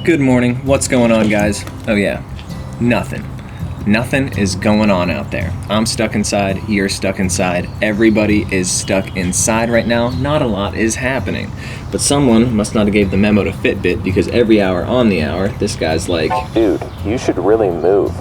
Good morning. What's going on, guys? Oh yeah, nothing. Nothing is going on out there. I'm stuck inside, you're stuck inside, everybody is stuck inside right now. Not a lot is happening. But someone must not have gave the memo to Fitbit, because every hour on the hour, this guy's like, dude, you should really move.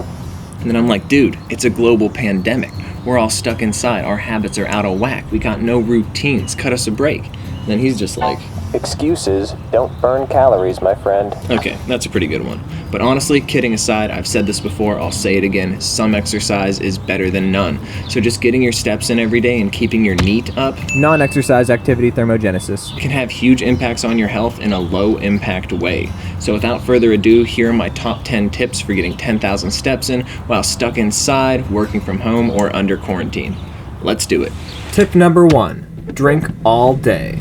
And then I'm like, dude, it's a global pandemic. We're all stuck inside, our habits are out of whack, we got no routines, cut us a break. And then he's just like, excuses don't burn calories, my friend. okay, that's a pretty good one. But honestly, kidding aside, I've said this before, I'll say it again, some exercise is better than none. So just getting your steps in every day and keeping your NEAT up, non-exercise activity thermogenesis, can have huge impacts on your health in a low impact way. So without further ado, here are my top 10 tips for getting 10,000 steps in while stuck inside, working from home, or under quarantine. Let's do it. Tip number 1, drink all day.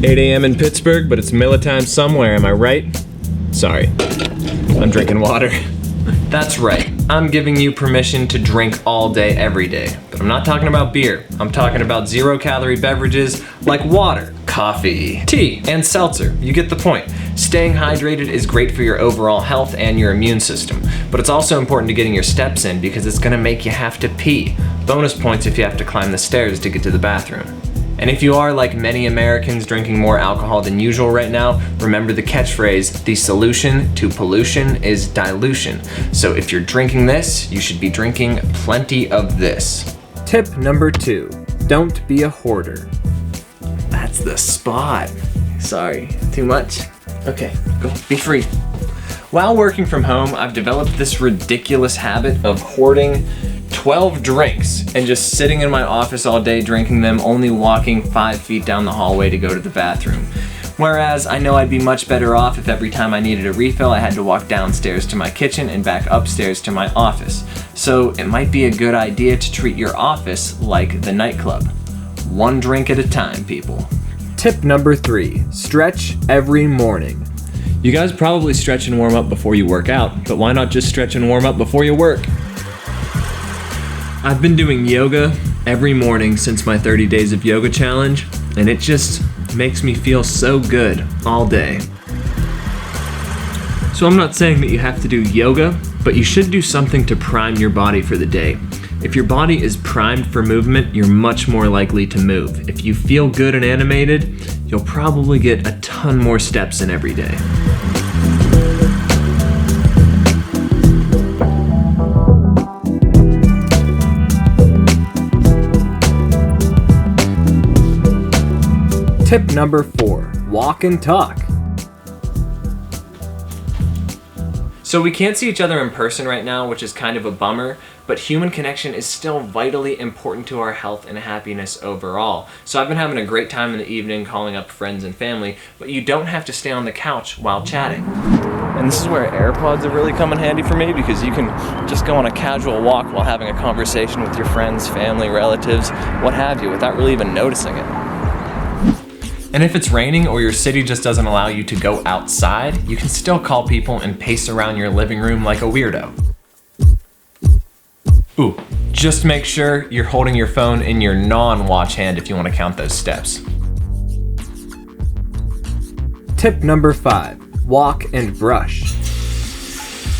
8 a.m. in Pittsburgh, but it's Miller time somewhere, am I right? Sorry, I'm drinking water. That's right, I'm giving you permission to drink all day, every day. But I'm not talking about beer, I'm talking about 0-calorie beverages like water, coffee, tea, and seltzer. You get the point. Staying hydrated is great for your overall health and your immune system, but it's also important to getting your steps in because it's gonna make you have to pee. Bonus points if you have to climb the stairs to get to the bathroom. And if you are, like many Americans, drinking more alcohol than usual right now, remember the catchphrase, the solution to pollution is dilution. So if you're drinking this, you should be drinking plenty of this. Tip number 2, don't be a hoarder. That's the spot. Sorry, too much? Okay, go, be free. While working from home, I've developed this ridiculous habit of hoarding 12 drinks and just sitting in my office all day drinking them, only walking 5 feet down the hallway to go to the bathroom. Whereas I know I'd be much better off if every time I needed a refill I had to walk downstairs to my kitchen and back upstairs to my office. So it might be a good idea to treat your office like the nightclub. One drink at a time, people. Tip number 3, stretch every morning. You guys probably stretch and warm up before you work out, but why not just stretch and warm up before you work? I've been doing yoga every morning since my 30 days of yoga challenge, and it just makes me feel so good all day. So I'm not saying that you have to do yoga, but you should do something to prime your body for the day. If your body is primed for movement, you're much more likely to move. If you feel good and animated, you'll probably get a ton more steps in every day. Tip number 4, walk and talk. So we can't see each other in person right now, which is kind of a bummer, but human connection is still vitally important to our health and happiness overall. So I've been having a great time in the evening calling up friends and family, but you don't have to stay on the couch while chatting. And this is where AirPods have really come in handy for me, because you can just go on a casual walk while having a conversation with your friends, family, relatives, what have you, without really even noticing it. And if it's raining or your city just doesn't allow you to go outside, you can still call people and pace around your living room like a weirdo. Ooh, just make sure you're holding your phone in your non-watch hand if you want to count those steps. Tip number 5, walk and brush.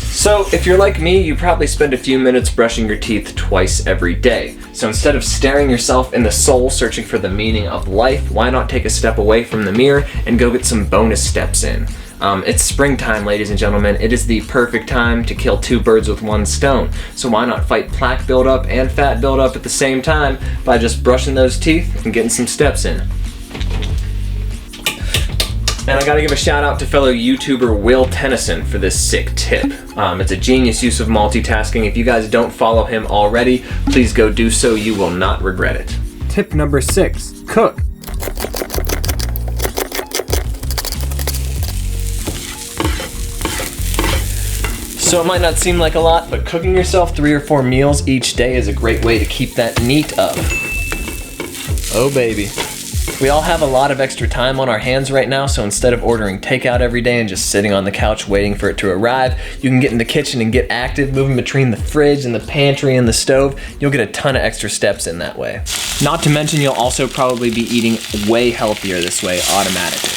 So if you're like me, you probably spend a few minutes brushing your teeth twice every day. So instead of staring yourself in the soul searching for the meaning of life, why not take a step away from the mirror and go get some bonus steps in? It's springtime, ladies and gentlemen. It is the perfect time to kill 2 birds with 1 stone. So why not fight plaque buildup and fat buildup at the same time by just brushing those teeth and getting some steps in? And I gotta give a shout out to fellow YouTuber Will Tennyson for this sick tip. It's a genius use of multitasking. If you guys don't follow him already, please go do so. You will not regret it. Tip number 6, cook. So it might not seem like a lot, but cooking yourself 3 or 4 meals each day is a great way to keep that NEAT up. Oh baby. We all have a lot of extra time on our hands right now, so instead of ordering takeout every day and just sitting on the couch waiting for it to arrive, you can get in the kitchen and get active, moving between the fridge and the pantry and the stove. You'll get a ton of extra steps in that way. Not to mention, you'll also probably be eating way healthier this way automatically.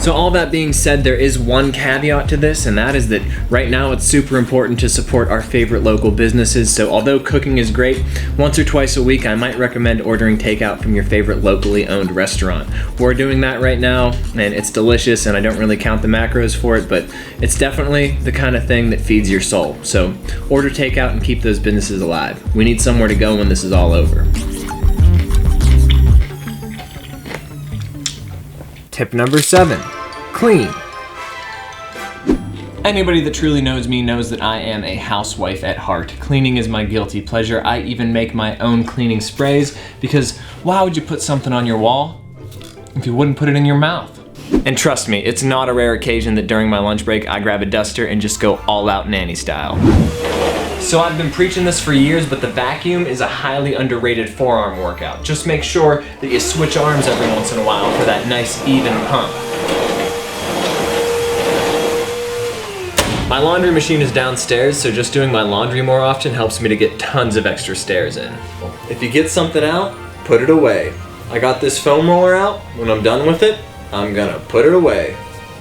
So all that being said, there is one caveat to this, and that is that right now it's super important to support our favorite local businesses. So although cooking is great, once or twice a week I might recommend ordering takeout from your favorite locally owned restaurant. We're doing that right now, and it's delicious, and I don't really count the macros for it, but it's definitely the kind of thing that feeds your soul. So order takeout and keep those businesses alive. We need somewhere to go when this is all over. Tip number 7, clean. Anybody that truly knows me knows that I am a housewife at heart. Cleaning is my guilty pleasure. I even make my own cleaning sprays because why would you put something on your wall if you wouldn't put it in your mouth? And trust me, it's not a rare occasion that during my lunch break I grab a duster and just go all out nanny style. So I've been preaching this for years, but the vacuum is a highly underrated forearm workout. Just make sure that you switch arms every once in a while for that nice even pump. My laundry machine is downstairs, so just doing my laundry more often helps me to get tons of extra stairs in. If you get something out, put it away. I got this foam roller out. When I'm done with it, I'm gonna put it away.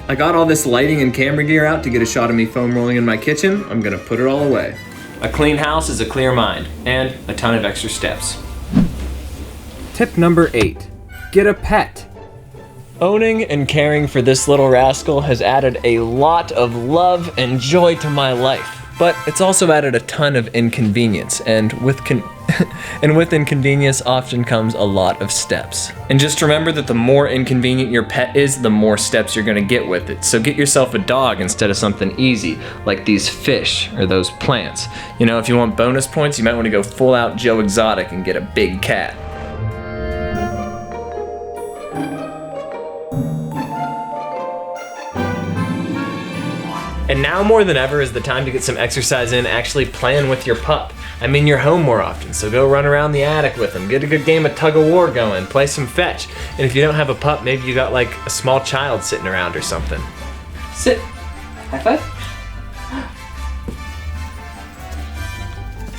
I got all this lighting and camera gear out to get a shot of me foam rolling in my kitchen. I'm gonna put it all away. A clean house is a clear mind, and a ton of extra steps. Tip number 8, get a pet. Owning and caring for this little rascal has added a lot of love and joy to my life, but it's also added a ton of inconvenience, and with inconvenience often comes a lot of steps. And just remember that the more inconvenient your pet is, the more steps you're gonna get with it. So get yourself a dog instead of something easy, like these fish or those plants. You know, if you want bonus points, you might wanna go full out Joe Exotic and get a big cat. And now more than ever is the time to get some exercise in actually playing with your pup. I mean, you're home more often, so go run around the attic with him, get a good game of tug of war going, play some fetch. And if you don't have a pup, maybe you got like a small child sitting around or something. Sit. High five.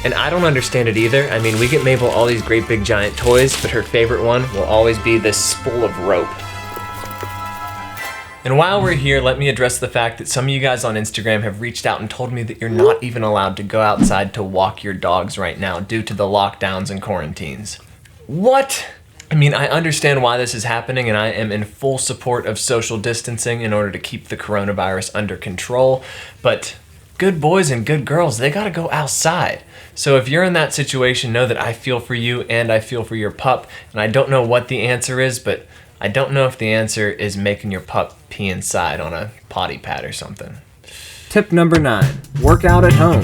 And I don't understand it either. I mean, we get Mabel all these great big giant toys, but her favorite one will always be this spool of rope. And while we're here, let me address the fact that some of you guys on Instagram have reached out and told me that you're not even allowed to go outside to walk your dogs right now due to the lockdowns and quarantines. What? I mean, I understand why this is happening, and I am in full support of social distancing in order to keep the coronavirus under control, but good boys and good girls, they gotta go outside. So if you're in that situation, know that I feel for you and I feel for your pup, and I don't know what the answer is, but I don't know if the answer is making your pup pee inside on a potty pad or something. Tip number 9, work out at home.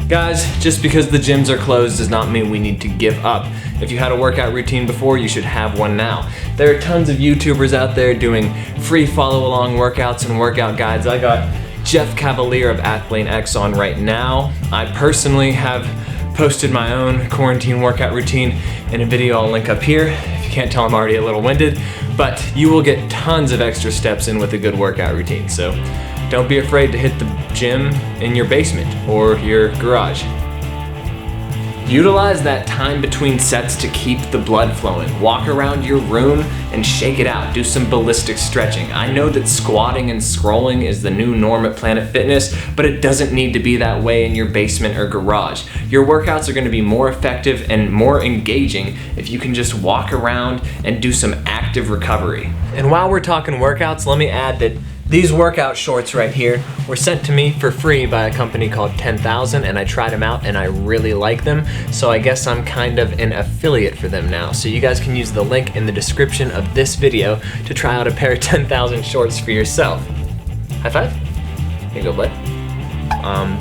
Guys, just because the gyms are closed does not mean we need to give up. If you had a workout routine before, you should have one now. There are tons of YouTubers out there doing free follow-along workouts and workout guides. I got Jeff Cavalier of Athlane X on right now. I personally have posted my own quarantine workout routine in a video I'll link up here. If you can't tell, I'm already a little winded, but you will get tons of extra steps in with a good workout routine. So don't be afraid to hit the gym in your basement or your garage. Utilize that time between sets to keep the blood flowing. Walk around your room and shake it out. Do some ballistic stretching. I know that squatting and scrolling is the new norm at Planet Fitness, but it doesn't need to be that way in your basement or garage. Your workouts are gonna be more effective and more engaging if you can just walk around and do some active recovery. And while we're talking workouts, let me add that these workout shorts right here were sent to me for free by a company called 10,000, and I tried them out and I really like them. So I guess I'm kind of an affiliate for them now. So you guys can use the link in the description of this video to try out a pair of 10,000 shorts for yourself. High five? Here you go, bud.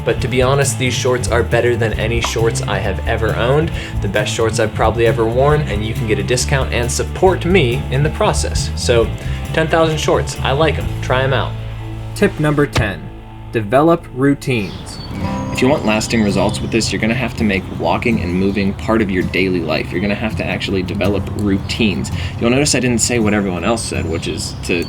But to be honest, these shorts are better than any shorts I have ever owned, the best shorts I've probably ever worn, and you can get a discount and support me in the process. So 10,000 shorts, I like them, try them out. Tip number 10, develop routines. If you want lasting results with this, you're gonna have to make walking and moving part of your daily life. You're gonna have to actually develop routines. You'll notice I didn't say what everyone else said, which is to,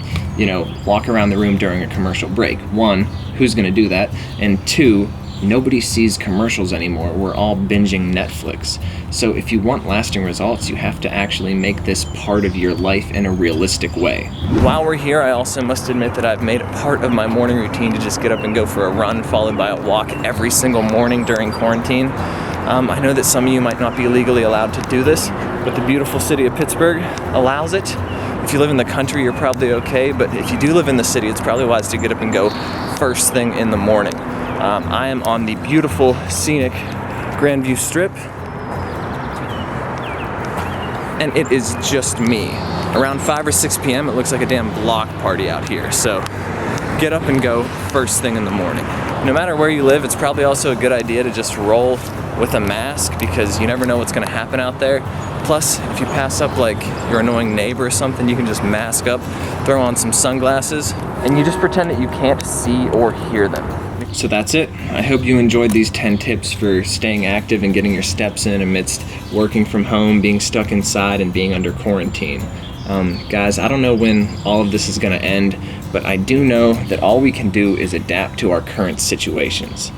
walk around the room during a commercial break. 1, who's gonna do that? And 2, Nobody sees commercials anymore. We're all binging Netflix. So if you want lasting results, you have to actually make this part of your life in a realistic way. While we're here, I also must admit that I've made it part of my morning routine to just get up and go for a run, followed by a walk every single morning during quarantine. I know that some of you might not be legally allowed to do this, but the beautiful city of Pittsburgh allows it. If you live in the country, you're probably okay, but if you do live in the city, it's probably wise to get up and go first thing in the morning. I am on the beautiful, scenic Grandview Strip, and it is just me. Around 5 or 6 p.m., it looks like a damn block party out here, so get up and go first thing in the morning. No matter where you live, it's probably also a good idea to just roll with a mask because you never know what's gonna happen out there. Plus, if you pass up like your annoying neighbor or something, you can just mask up, throw on some sunglasses, and you just pretend that you can't see or hear them. So that's it. I hope you enjoyed these 10 tips for staying active and getting your steps in amidst working from home, being stuck inside, and being under quarantine. Guys, I don't know when all of this is gonna end, but I do know that all we can do is adapt to our current situations.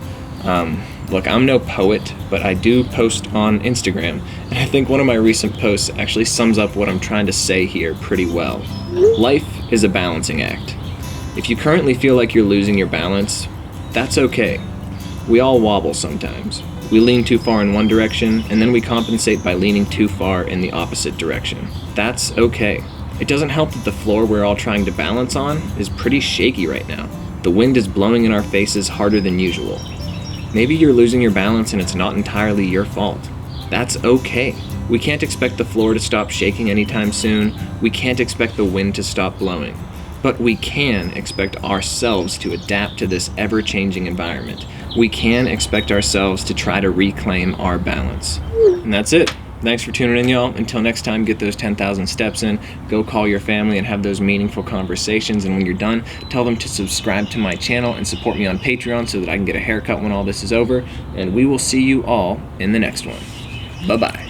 Look, I'm no poet, but I do post on Instagram, and I think one of my recent posts actually sums up what I'm trying to say here pretty well. Life is a balancing act. If you currently feel like you're losing your balance, that's okay. We all wobble sometimes. We lean too far in one direction, and then we compensate by leaning too far in the opposite direction. That's okay. It doesn't help that the floor we're all trying to balance on is pretty shaky right now. The wind is blowing in our faces harder than usual. Maybe you're losing your balance and it's not entirely your fault. That's okay. We can't expect the floor to stop shaking anytime soon. We can't expect the wind to stop blowing. But we can expect ourselves to adapt to this ever-changing environment. We can expect ourselves to try to reclaim our balance. And that's it. Thanks for tuning in, y'all. Until next time, get those 10,000 steps in, go call your family and have those meaningful conversations, and when you're done, tell them to subscribe to my channel and support me on Patreon so that I can get a haircut when all this is over, and we will see you all in the next one. Bye-bye.